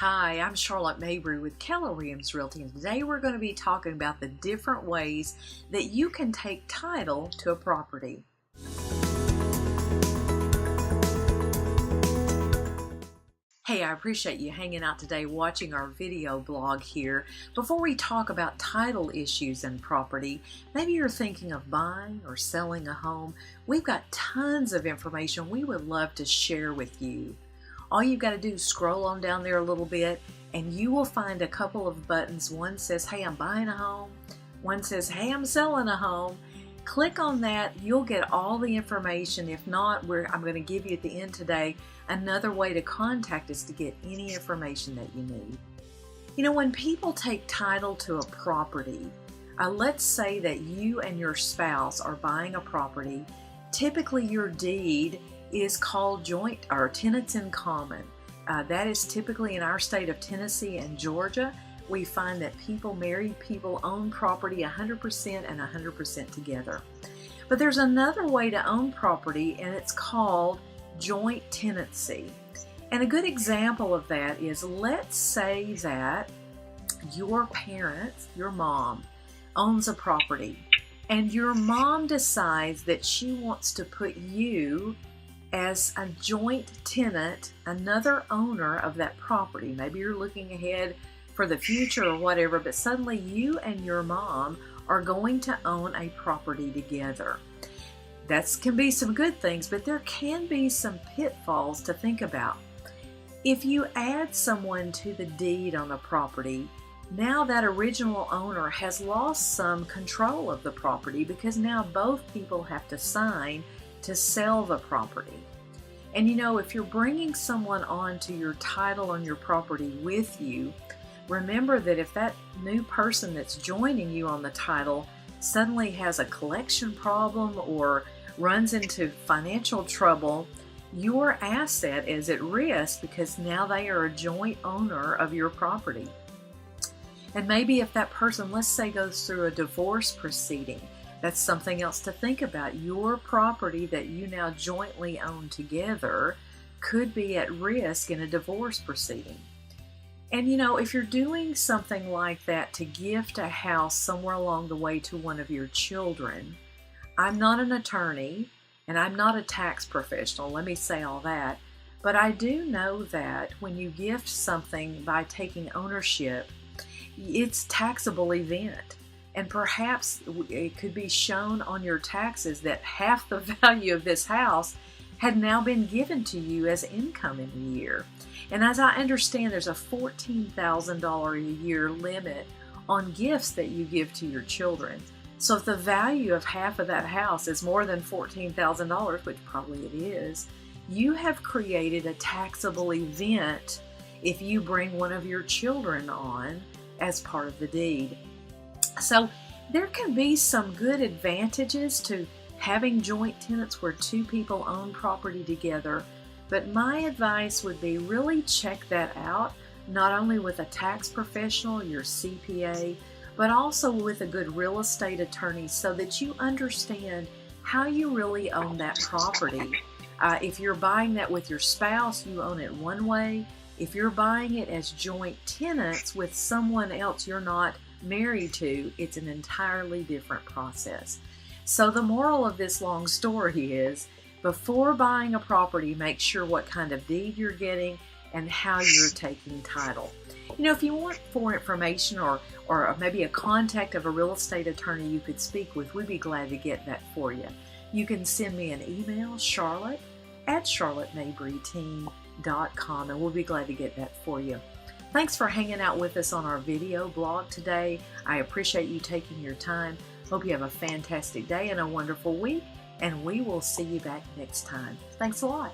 Hi, I'm Charlotte Mabry with Keller Williams Realty, and today we're going to be talking about the different ways that you can take title to a property. Hey, I appreciate you hanging out today watching our video blog here. Before we talk about title issues in property, maybe you're thinking of buying or selling a home. We've got tons of information we would love to share with you. All you've got to do is scroll on down there a little bit and you will find a couple of buttons. One says, hey, I'm buying a home. One says, hey, I'm selling a home. Click on that. You'll get all the information. If not, I'm going to give you at the end today another way to contact us to get any information that you need. You know, when people take title to a property, let's say that you and your spouse are buying a property. Typically your deed is called joint or tenants in common. That is typically in our state of Tennessee and Georgia. We find that married people own property 100% and 100% together. But there's another way to own property, and it's called joint tenancy. And a good example of that is, let's say that your parents, your mom, owns a property, and your mom decides that she wants to put you as a joint tenant, another owner of that property. Maybe you're looking ahead for the future or whatever, but suddenly you and your mom are going to own a property together. That can be some good things, but there can be some pitfalls to think about. If you add someone to the deed on a property, now that original owner has lost some control of the property because now both people have to sign to sell the property. And you know, if you're bringing someone onto your title on your property with you, remember that if that new person that's joining you on the title suddenly has a collection problem or runs into financial trouble, your asset is at risk because now they are a joint owner of your property. And maybe if that person, let's say, goes through a divorce proceeding, that's something else to think about. Your property that you now jointly own together could be at risk in a divorce proceeding. And you know, if you're doing something like that to gift a house somewhere along the way to one of your children, I'm not an attorney and I'm not a tax professional, let me say all that, but I do know that when you gift something by taking ownership, it's a taxable event. And perhaps it could be shown on your taxes that half the value of this house had now been given to you as income in a year. And as I understand, there's a $14,000 a year limit on gifts that you give to your children. So if the value of half of that house is more than $14,000, which probably it is, you have created a taxable event if you bring one of your children on as part of the deed. So there can be some good advantages to having joint tenants where two people own property together, but my advice would be really check that out, not only with a tax professional, your CPA, but also with a good real estate attorney so that you understand how you really own that property. If you're buying that with your spouse, you own it one way. If you're buying it as joint tenants with someone else you're not married to, it's an entirely different process. So the moral of this long story is, before buying a property, make sure what kind of deed you're getting and how you're taking title. You know, if you want more information or maybe a contact of a real estate attorney you could speak with, we'd be glad to get that for you. You can send me an email, charlotte@charlottemabryteam.com, and we'll be glad to get that for you. Thanks for hanging out with us on our video blog today. I appreciate you taking your time. Hope you have a fantastic day and a wonderful week, and we will see you back next time. Thanks a lot.